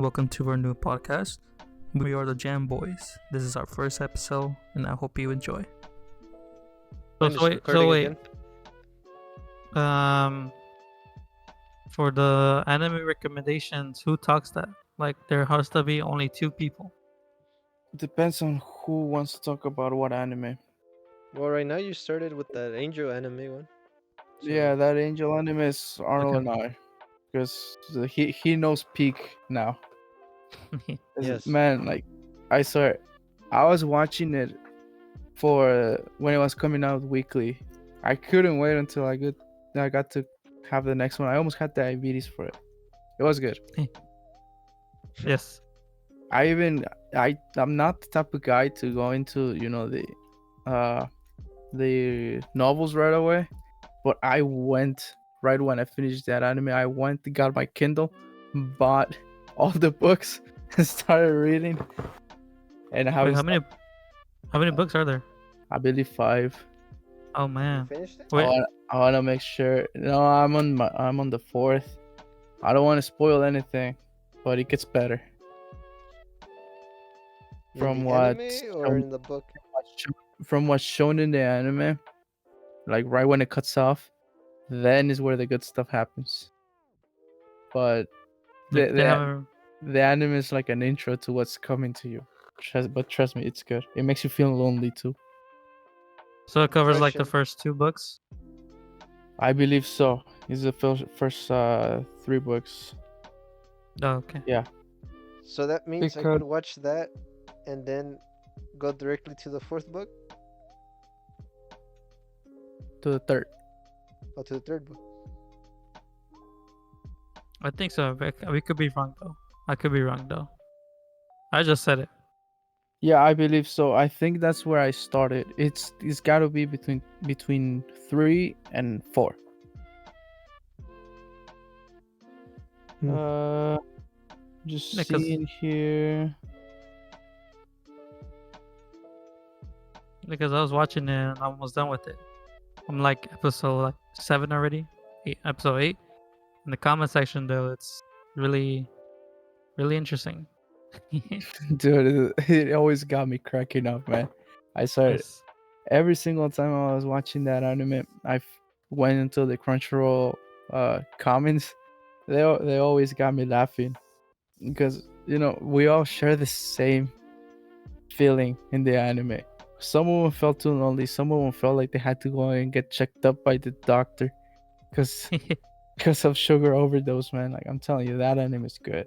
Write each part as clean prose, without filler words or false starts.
Welcome to our new podcast. We are the J.A.M Boys. This is our first episode, and I hope you enjoy. When is recording again? Um, for the anime recommendations, who talks that? Like, there has to be only two people. Depends on who wants to talk about what anime. Well, right now you started with that Angel anime one. So, Yeah, that Angel anime is Arnold Okay. and I, because he knows peak now. Yes. Man, like I swear, I was watching it for when it was coming out weekly. I couldn't wait until I got to have the next one. I almost had diabetes for it. It was good. Yes. I'm not the type of guy to go into the novels right away. But I went right when I finished that anime. I went, got my Kindle, bought all the books, and started reading. And I Wait, haven't how stopped. many books are there? I believe 5. Oh You man. finished it? I Wait. want, I want to make sure. No, I'm on the 4th. I don't want to spoil anything, but it gets better In from the anime or in the book? what's shown in the anime. Like right when it cuts off, then is where the good stuff happens. But the Like, they the have. The anime is like an intro to what's coming to you. But trust me, it's good. It makes you feel lonely too. So it covers like the Question. first 2 books. I believe so. It's the first 3 books. Oh, okay. Yeah, So that means I because could watch that and then go directly to the fourth book to the third. or to the third book. I think so. We could be wrong though. I could be wrong though. I just said it. Yeah, I believe so. I think that's where I started. It's got to be between 3 and 4. Hmm. Just Yeah, cause seeing here. because I was watching it and I'm almost done with it. I'm like episode 7 already. Episode 8. In the comment section though, it's really interesting. Dude, it always got me cracking up, man. I started Yes. every single time I was watching that anime, went into the Crunchyroll comments. They always got me laughing because we all share the same feeling in the anime. Some of them felt too lonely. Some of them felt like they had to go and get checked up by the doctor because because of sugar overdose. Man, like I'm telling you, that anime is good.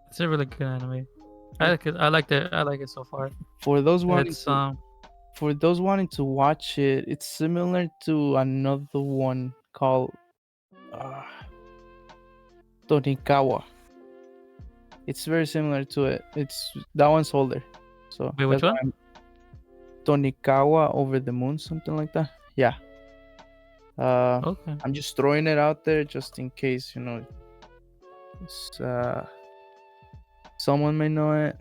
It's a really good anime. I like it. I liked it. I like it so far. For those wanting It's to for those wanting to watch it, it's similar to another one called uh, Tonikawa. It's very similar to it. It's that one's older, so wait, which that's why one? Tonikawa over the moon, something like that. Yeah. Uh, Okay. I'm just throwing it out there just in case someone may know it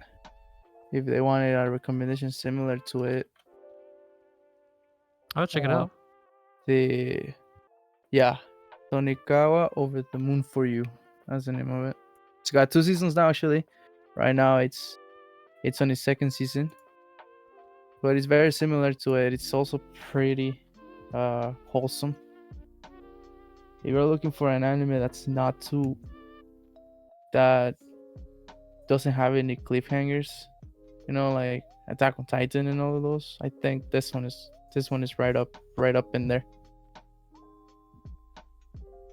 if they wanted a recommendation similar to it. I'll check it Uh, out. the yeah, Tonikawa over the moon for you. That's the name of it. It's got 2 seasons now actually. Right now it's on its 2nd season, but it's very similar to it. It's also pretty wholesome. If you're looking for an anime that's not too that doesn't have any cliffhangers, like Attack on Titan and all of those, I think this one is right up in there.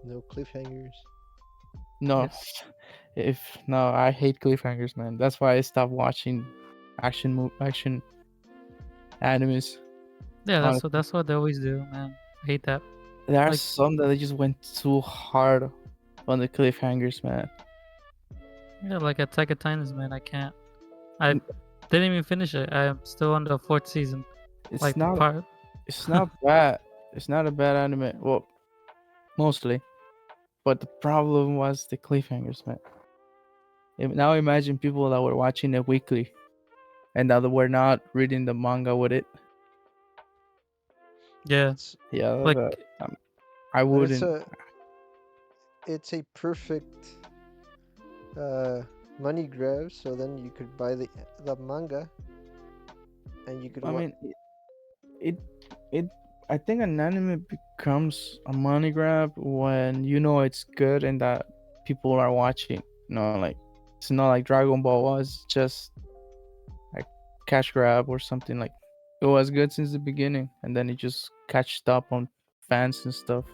No cliffhangers. No, Yes. if no, I hate cliffhangers, man. That's why I stopped watching action animes. Yeah, Honestly, that's what they always do, man. I hate that. there are Like, some that they just went too hard on the cliffhangers, man. yeah, like Attack of Titans, man. I can't. I didn't even finish it. I'm still on the 4th season. It's Like the not part. it's not bad. It's not a bad anime. Well, mostly. But the problem was the cliffhangers, man. Now imagine people that were watching it weekly and that were not reading the manga with it. Yeah. It's Yeah, Like, I but it's wouldn't. a it's a perfect uh money grab. So then you could buy the manga and you could I watch. mean, it it I think an anime becomes a money grab when you know it's good and that people are watching. Like it's not like Dragon Ball was just like cash grab or something. Like it was good since the beginning, and then it just catched up on fans and stuff.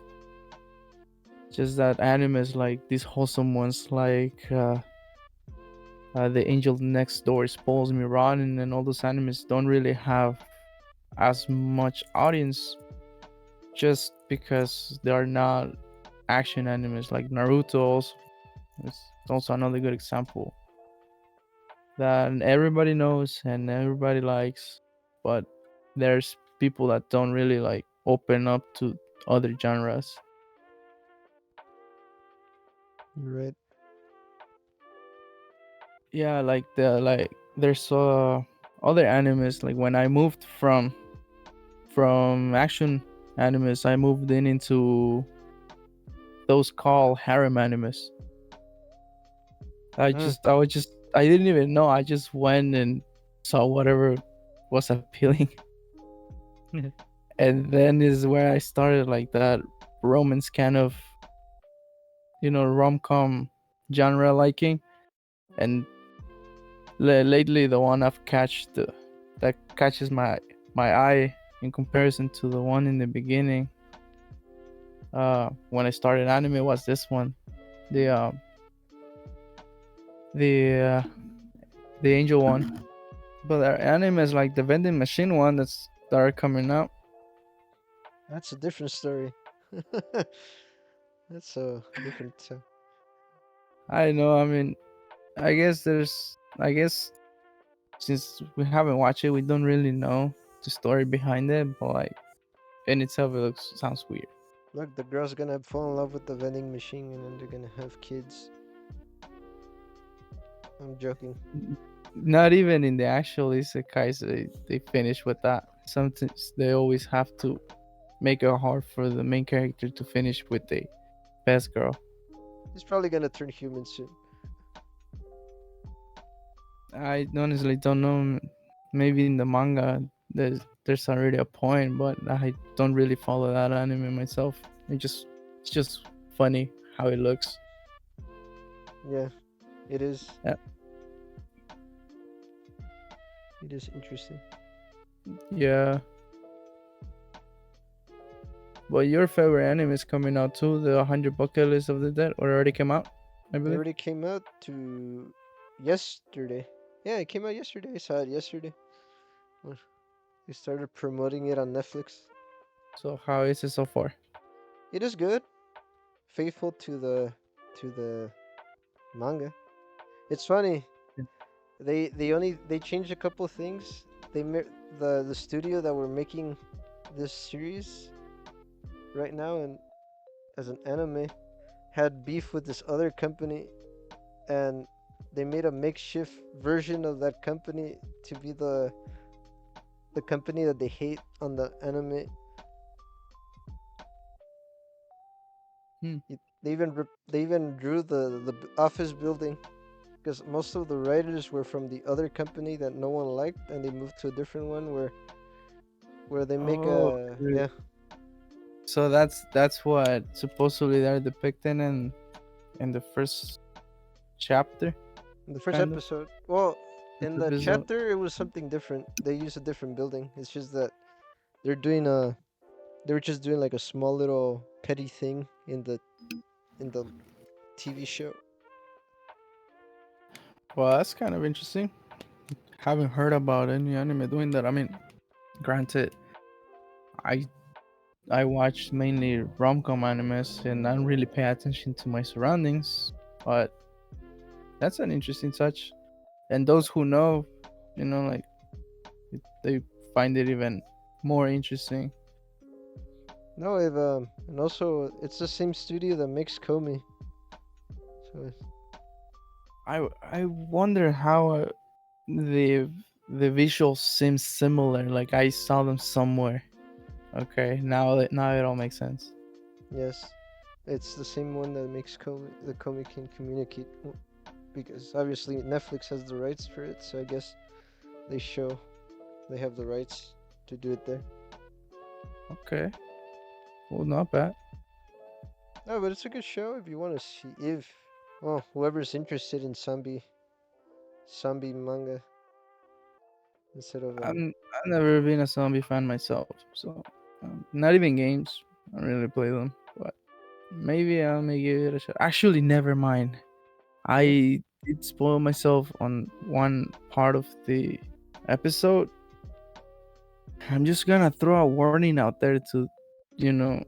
Just that anime is like these wholesome ones, like the Angel Next Door spoils me rotten, and all those animes don't really have as much audience just because they are not action animes like Naruto. Also, is also another good example that everybody knows and everybody likes, but there's people that don't really like open up to other genres. Right. Yeah, like there's other animes. Like when I moved from action animes, I moved in into those called harem animes. Mm. I didn't even know. I just went and saw whatever was appealing, and then is where I started like that romance kind of rom com genre liking, and lately the one that catches my eye in comparison to the one in the beginning. When I started anime was this one, the uh, the uh, the angel one. But our anime is like the vending machine one that are coming out. That's a different story. That's a different. I know. I mean, I guess since we haven't watched it, we don't really know the story behind it. But like in itself, sounds weird. Look, the girl's gonna fall in love with the vending machine and then they're gonna have kids. I'm joking. Not even in the actual isekais they finish with that. Sometimes they always have to make it hard for the main character to finish with the best girl. He's probably gonna turn human soon. I honestly don't know. Maybe in the manga there's already a point, but I don't really follow that anime myself. It's just funny how it looks. Yeah, it is. Uh, It is interesting. yeah, but your favorite anime is coming out too. The 100 Bucket List of the Dead, or already came out, I It believe. already came out to yesterday. Yeah, it came out yesterday. I saw it yesterday. Well, they started promoting it on Netflix. So how is it so far? It is good. Faithful to the manga. It's funny. They changed a couple things. The studio that were making this series right now and as an anime had beef with this other company and they made a makeshift version of that company to be the company that they hate on the anime. Hmm. They even drew the office building because most of the writers were from the other company that no one liked and they moved to a different one where they make Oh, a really? yeah So that's what supposedly they're depicting in the first chapter, in the first kind of. episode. Well, It's in a the visual. chapter it was something different. They used a different building. It's just that they're doing a they were just doing like a small little petty thing in the TV show. Well, that's kind of interesting. Haven't heard about any anime doing that. I mean, granted, I I watch mainly rom-com animes and I don't really pay attention to my surroundings, but that's an interesting touch. And those who know, like they find it even more interesting. No, if and also it's the same studio that makes Komi. So I wonder how the the visuals seem similar. Like I saw them somewhere. Okay, now it all makes sense. yes, it's the same one that makes Komi the Komi can communicate. because obviously Netflix has the rights for it, so I guess they show they have the rights to do it there. Okay. Well, not bad. No, but it's a good show if you want to see if well whoever's interested in zombie manga instead of I've never been a zombie fan myself, so not even games. I don't really play them, but maybe I may give it a shot. Actually, never mind. hmm? I did spoil myself on one part of the episode. I'm just gonna throw a warning out there to, you know,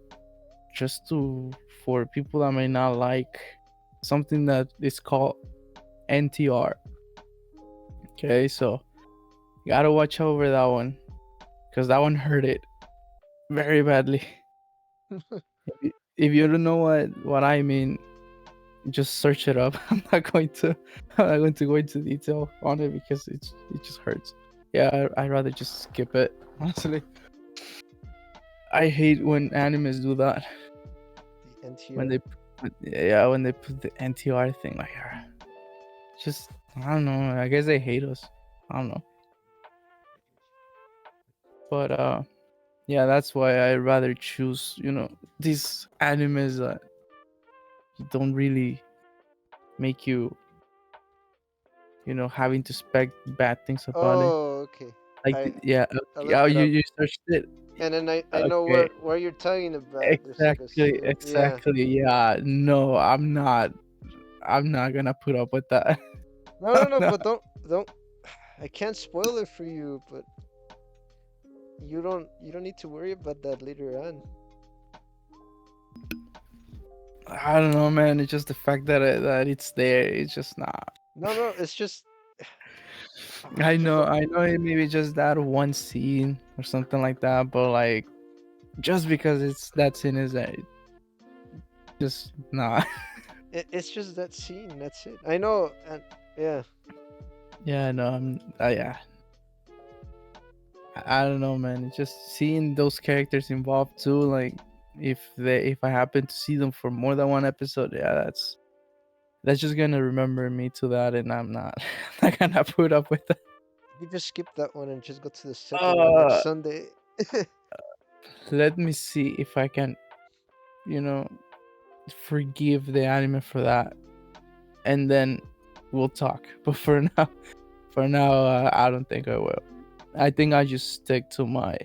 just to for people that may not like something that is called NTR. Okay, so you gotta watch over that one because that one hurt it very badly. If you don't know what I mean, just search it up. I'm not going to I'm not going to go into detail on it because it just hurts. Yeah, I'd rather just skip it. Honestly, I hate when animes do that. The When NTR. they yeah, when they put the NTR thing like just I don't know. I guess they hate us. I don't know. But yeah, that's why I rather choose, these animes that don't really make you, having to expect bad things about it. Oh, okay. Like, I yeah, I okay. Oh, looked it you up, you searched it. and then I know Okay, where you're talking about. There's like a exactly, scene. Yeah. exactly. Yeah, no, I'm not. I'm not gonna put up with that. No, no, I'm no. not. But don't. I can't spoil it for you, but you don't need to worry about that later on. I don't know, man. It's just the fact that it's there. It's just not. No, no. It's just I just know, don't. I know. It maybe just that one scene or something like that, but like just because it's that scene is that just not. It's just that scene. That's it. I know. And yeah. Yeah, no, yeah. I don't know, man. It's just seeing those characters involved too. Like, if I happen to see them for more than one episode, yeah, that's just gonna remember me to that, and I'm not, I'm not gonna put up with that. You just skip that one and just go to the second one next Uh, Sunday. Let me see if I can, you know, forgive the anime for that, and then we'll talk. But for now, I don't think I will. I think I just stick to my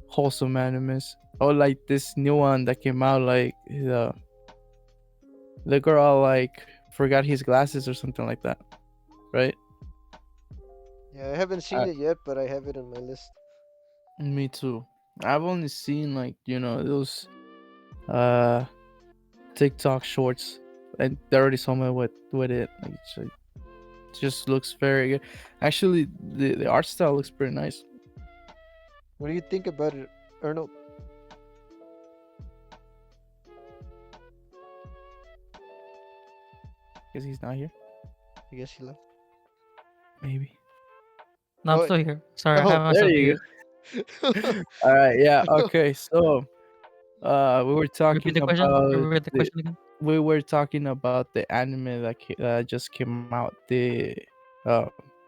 wholesome animes. Or like this new one that came out, like the girl like forgot his glasses or something like that, right? Yeah, I haven't seen I, it yet, but I have it on my list. Me too. I've only seen like those uh TikTok shorts, and they already saw me with it. Like it just looks very good. Actually, the art style looks pretty nice. What do you think about it, Arnold? Because he's not here, I guess he left. maybe. No, I'm Oh, still here. Sorry, I oh, have There myself you muted. go. All right, yeah, okay. So, we were Repeat talking the question. about Repeat the question again. the anime that just came out. Uh,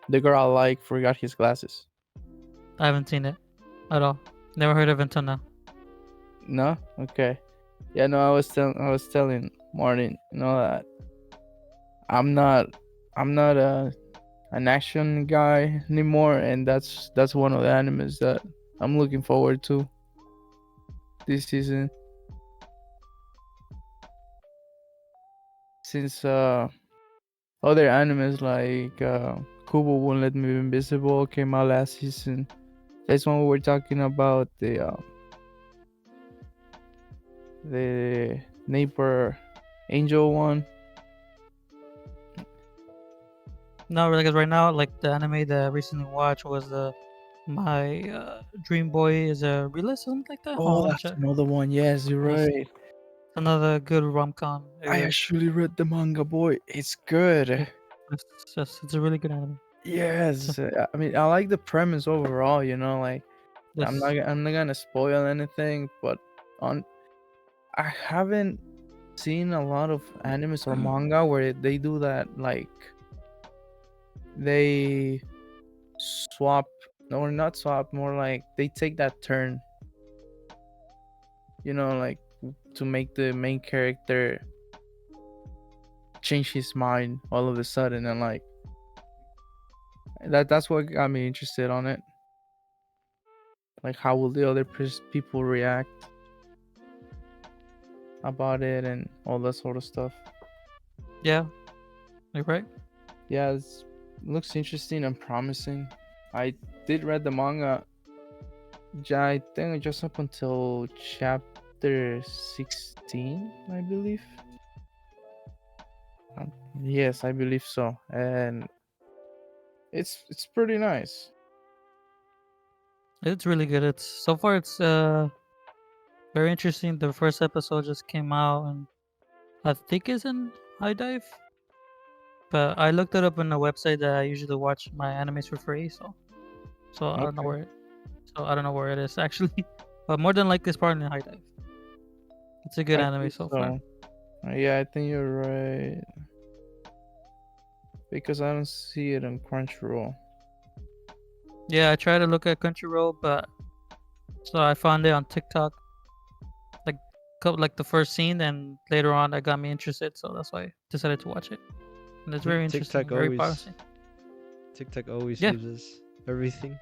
the girl I like forgot his glasses. I haven't seen it at all. Never heard of it until now. No, okay, yeah, no. I was telling Martin, that I'm not I'm not an action guy anymore, and that's one of the animes that I'm looking forward to this season. Since other animes like Kubo Won't Let Me Be Invisible came out last season. That's when we were talking about the neighbor angel one. No, because right now, like the anime that I recently watched was the My Dream Boy is a realist or something like that. Hold on, Oh, let me that's check. another one. Yes, you're Yes, right. another good rom com. It I is. actually read the manga, boy. It's good. It's a really good anime. So, Yes, I mean I like the premise overall. Like yes. I'm not gonna spoil anything, but on I haven't seen a lot of animes or manga where they do that, like they swap, or not swap, more like they take that turn, like to make the main character change his mind all of a sudden, and like that's what got me interested on it. Like, how will the other people react about it and all that sort of stuff. Yeah, you're right. Yeah, looks interesting and promising. I did read the manga. I think just up until chapter 16, I believe. Yes, I believe so, and it's pretty nice. It's really good. It's so far. It's very interesting. The first episode just came out, and I think it's in High Dive. But I looked it up on a website that I usually watch my animes for free. So I don't know Okay, where. So I don't know where it is actually. But more than likely, it's probably in High Dive. It's a good I anime think so far. so. Yeah, I think you're right, because I don't see it on Crunchyroll. Yeah, I tried to look at Crunchyroll, but so I found it on TikTok, like like the first scene, and later on that got me interested. So that's why I decided to watch it. And it's very interesting, TikTok very always promising. TikTok always Yeah, gives us everything.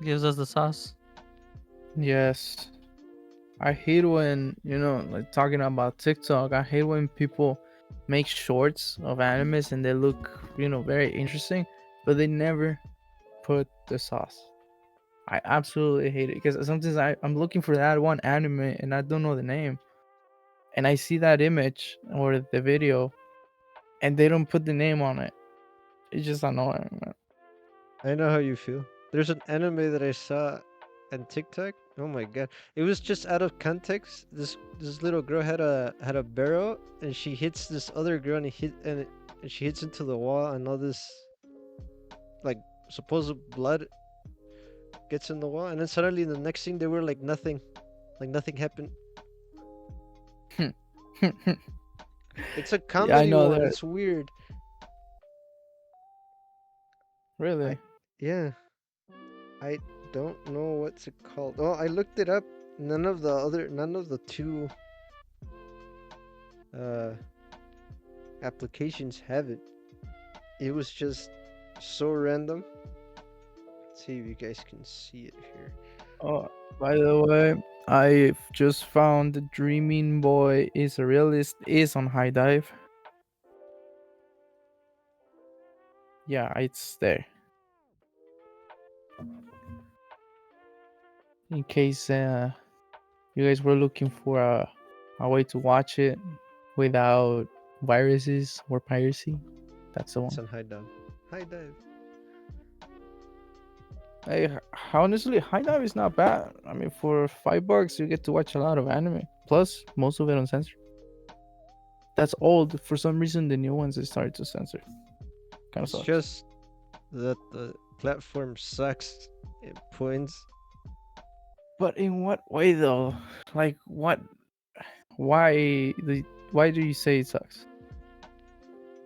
gives us the sauce. Yes, I hate when, like talking about TikTok, I hate when people make shorts of animes and they look, very interesting, but they never put the sauce. I absolutely hate it because sometimes I'm looking for that one anime and I don't know the name. And I see that image or the video and they don't put the name on it. It's just annoying, man. I know how you feel. There's an anime that I saw on TikTok. Oh my god. It was just out of context. This little girl had a barrel and she hits this other girl and she hits into the wall and all this like supposed blood gets in the wall and then suddenly the next thing they were like nothing happened. It's a Yeah, I comedy know one. that. It's weird. I Really? yeah. I don't know what's it called. Oh, I looked it up. None of the two uh applications have it. It was just so random. Let's see if you guys can see it here. Oh, by the way, I've just found the Dreaming Boy is a realist is on High Dive. Yeah, it's there. In case you guys were looking for a way to watch it without viruses or piracy, that's the It's one. on High Dive. High Dive. Hey, honestly, High Dive is not bad. I mean, for $5, you get to watch a lot of anime. Plus, most of it uncensored. That's old. For some reason, the new ones they started to censor. Kind of It's sucks. just that the platform sucks at points But in what way though? Like what? Why the? Why do you say it sucks?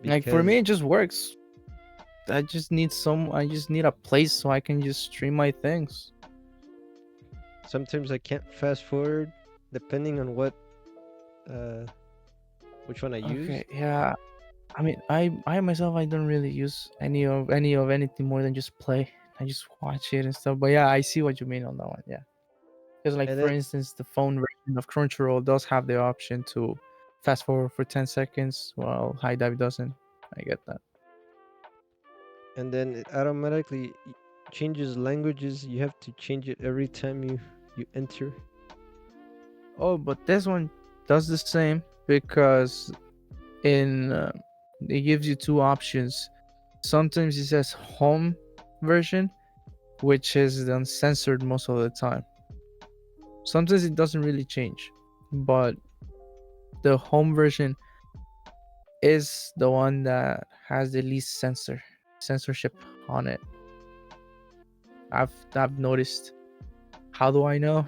Like for me, because it just works. I just need some. I just need a place so I can just stream my things. sometimes I can't fast forward depending on uh which one I Okay, use. yeah. I mean, I myself, I don't really use any of anything more than just play. I just watch it and stuff. But yeah, I see what you mean on that one. Yeah, because like And for then instance, the phone version of Crunchyroll does have the option to fast forward for 10 seconds, while High Dive doesn't. I get that. it automatically changes languages. You have to change it every time you enter. Oh, but this one does the same because in it gives you two options. Sometimes it says home version, which is uncensored most of the time. Sometimes it doesn't really change, but the home version is the one that has the least censorship on it. I've noticed. How do I know?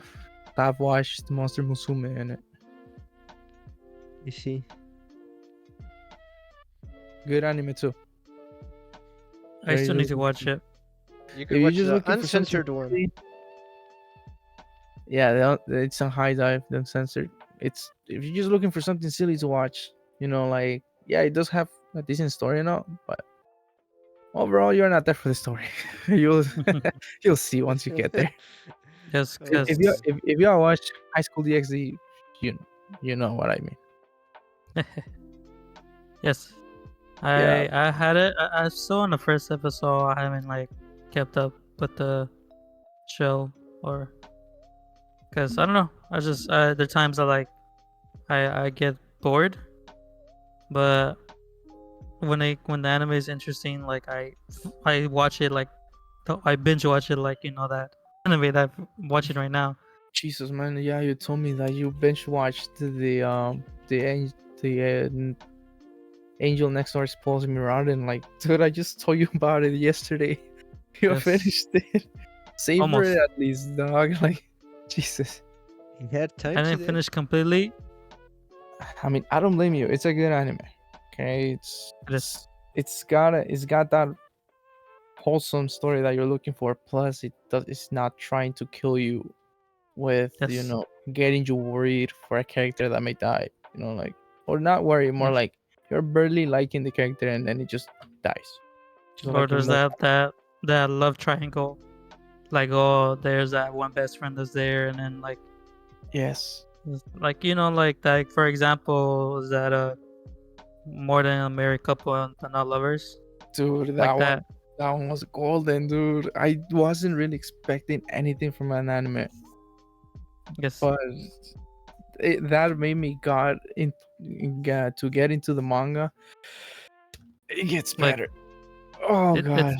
I've watched Monster Musume in it. You see, Good anime too. I Very still need good. to watch it. you If could you're watch just the looking for something uncensored one. silly, yeah, it's a high dive, uncensored. It's if you're just looking for something silly to watch, like yeah, it does have a decent story and all, but overall, you're not there for the story. you'll you'll see once you get there. Yes, If Okay. you because if you watch High School DxD, you you know what I mean. yes, Yeah, I had it. I saw in the first episode. I haven't like kept up with the show, or because I don't know. I just there are times I like I get bored, but when the anime is interesting, like I watch it like I binge watch it like that anime that I'm watching right now. Jesus, man. Yeah, you told me that you binge watched the Angel Next Door Spoils Me Rotten. Like, dude, I just told you about it yesterday. You Yes, finished it. Savor it almost. at least, dog. Like, Jesus. He had time I didn't today. finish completely. I mean, I don't blame you. It's a good anime. Okay, it's It is. it's it's got that wholesome story that you're looking for. Plus, it's not trying to kill you with Yes. getting you worried for a character that may die. Like, or not worry, more Yes. like you're barely liking the character and then it just dies. Just Or like there's that love triangle. Like, oh, there's that one best friend that's there, and then yes, like like for example, is that more than a married couple and they're not lovers dude, like that. that one was golden, dude. I wasn't really expecting anything from an anime, Yes, but that made me to get into the manga. It gets like better. Oh it, god.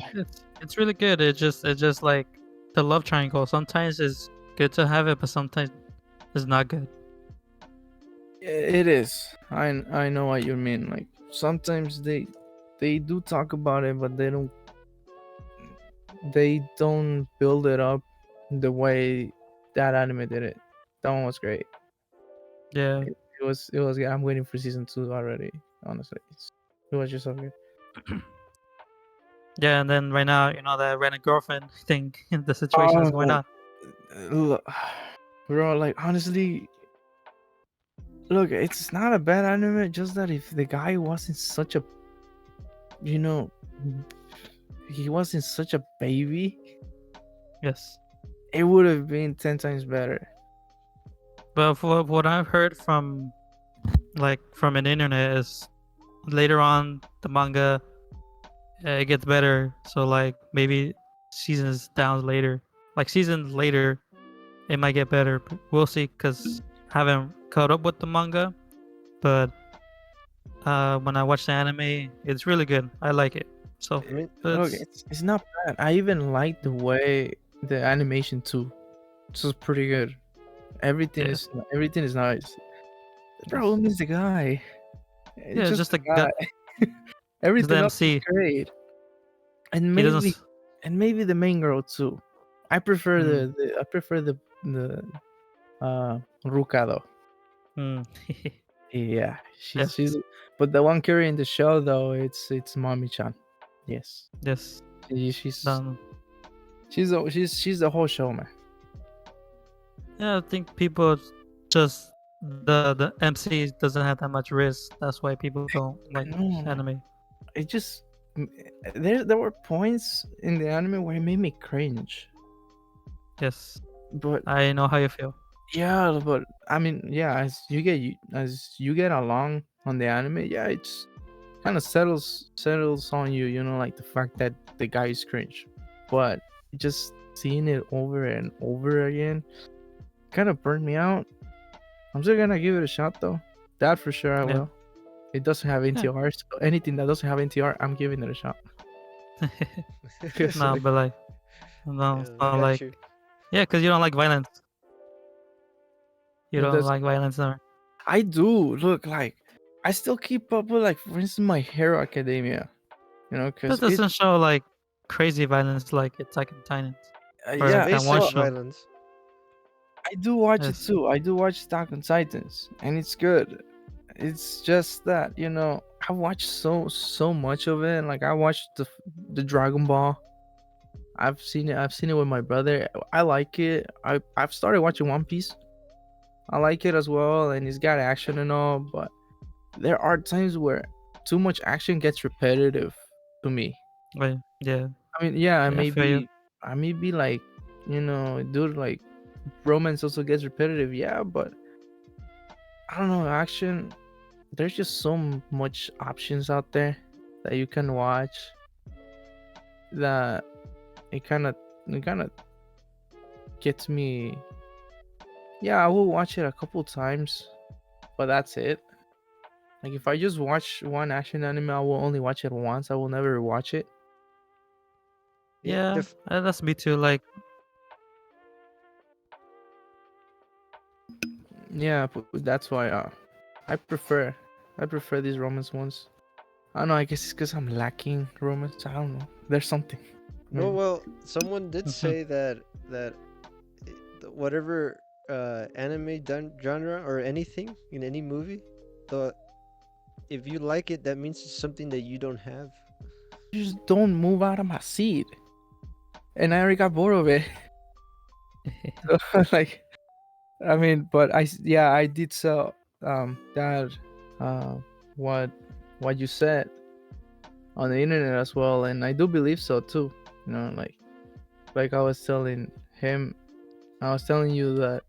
it's really good. It just like the love triangle. Sometimes it's good to have it, but sometimes it's not good. It is. I know what you mean. Like sometimes they do talk about it, but they don't build it up the way that anime did it. That one was great. Yeah, It was good. I'm waiting for season 2 already. Honestly, it was just so good. yeah. And then right now, that rent a girlfriend thing, the situation is going Oh, on. look, bro. Like honestly, look, it's not a bad anime. Just that if the guy wasn't such a, you know, he wasn't such a baby, Yes, it would have been 10 times better. but for what I've heard from an internet is later on the manga it gets better. So like maybe seasons down later, like seasons later, it might get better. But we'll see because I haven't caught up with the manga. But when I watch the anime, it's really good. I like it. So I mean, Look, it's it's not bad. I even like the way the animation too. It's just pretty good. Everything yeah, is everything is nice. The yes, problem is the guy. yeah. It's It's just just the like guy. it's the Everything else is MC. great, and He doesn't. maybe the main girl too. I prefer Mm, the Ruka though. mm. Yeah, she's Yes, but the one carrying the show though, it's Mommy-chan. Yes, yes. she, she's Done. she's the whole show, man. Yeah, I think people just the MC doesn't have that much risk. That's why people don't like No, anime. it just there were points in the anime where it made me cringe. Yes, But I know how you feel. yeah, but I mean, yeah, as you get along on the anime, yeah, it's kind of settles on you, like the fact that the guy is cringe. But just seeing it over and over again kind of burned me out. I'm still gonna give it a shot though. That for sure I Yeah, will. It doesn't have yeah. NTR, so anything that doesn't have NTR, I'm giving it a shot. Because No, like but like no, yeah, so got like you. yeah, because you don't like violence. You don't that's like violence, or I do look like I still keep up with, like, for instance, My Hero Academia. but Because it doesn't show like crazy violence like Attack on Titans or yeah, that one Basic so show. violence. I do watch it Yes, too. I do watch Attack on Titans, and it's good. it's just that I watched so much of it. Like I watched the Dragon Ball. I've seen it with my brother. I like it. I've started watching One Piece. I like it as well, and it's got action and all, but there are times where too much action gets repetitive to me. Right. Yeah. I mean, yeah, Yeah. I feel you. I may be like, dude, like romance also gets repetitive, yeah, but I don't know, action. There's just so much options out there that you can watch that it kind of gets me. Yeah, I will watch it a couple times, but that's it. Like if I just watch one action anime, I will only watch it once. I will never watch it. Yeah, Yeah. That's me too. Like, Yeah, that's why I prefer I prefer these romance ones. I don't know. I guess it's because I'm lacking romance. I don't know. There's something. no. Maybe. Well, someone did mhm. say that whatever anime genre or anything in any movie, the if you like it, that means it's something that you don't have. Just don't move out of my seat. And I already got bored of it. Like, I mean, but yeah, I did sell that uh what what you said on the internet as well, and I do believe so too. Like I was telling him, I was telling you that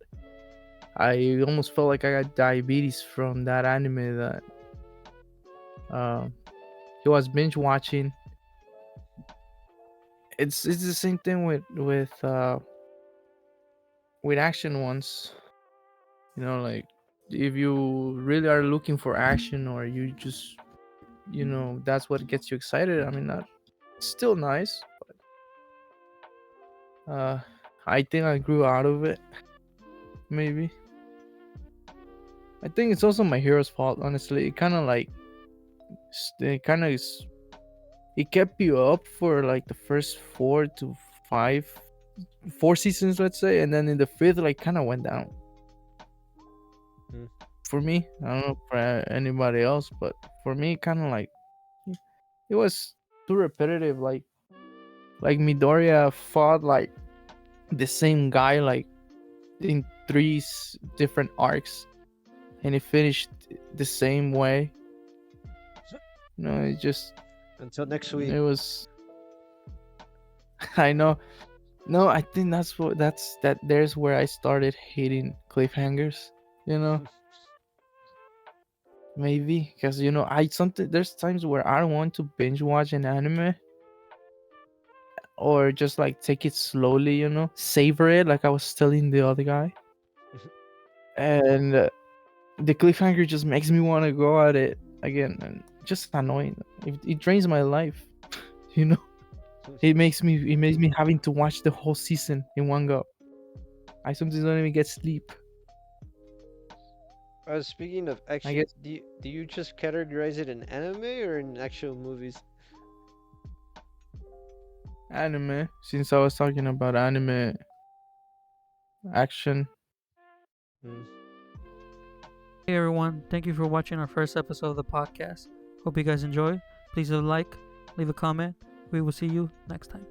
I almost felt like I got diabetes from that anime that um he was binge watching. It's the same thing with action ones. Like if you really are looking for action, or you just that's what gets you excited. I mean, that it's still nice, but uh I think I grew out of it. Maybe I think it's also my hero's fault. Honestly, it kind of like it kind of it kept you up for like the first 4 to 5 4 seasons, let's say, and then in the fifth like kind of went down Hmm. for me. I don't know for anybody else, but for me kind of like it was too repetitive. Like Midoriya fought like the same guy like in different arcs, and it finished the same way. It just Until next week. it was I know. No, I think there's where I started hating cliffhangers. You know, maybe because I something there's times where I don't want to binge watch an anime, or just like take it slowly. Savor it, like I was telling the other guy, and the cliffhanger just makes me want to go at it again, and just annoying. It drains my life. You know, it makes me having to watch the whole season in one go. I sometimes don't even get sleep. Speaking of I action, guess do you just categorize it in anime or in actual movies? anime, since I was talking about anime action. Hmm. Hey everyone, thank you for watching our first episode of the podcast. Hope you guys enjoy. Please leave a like, leave a comment. We will see you next time.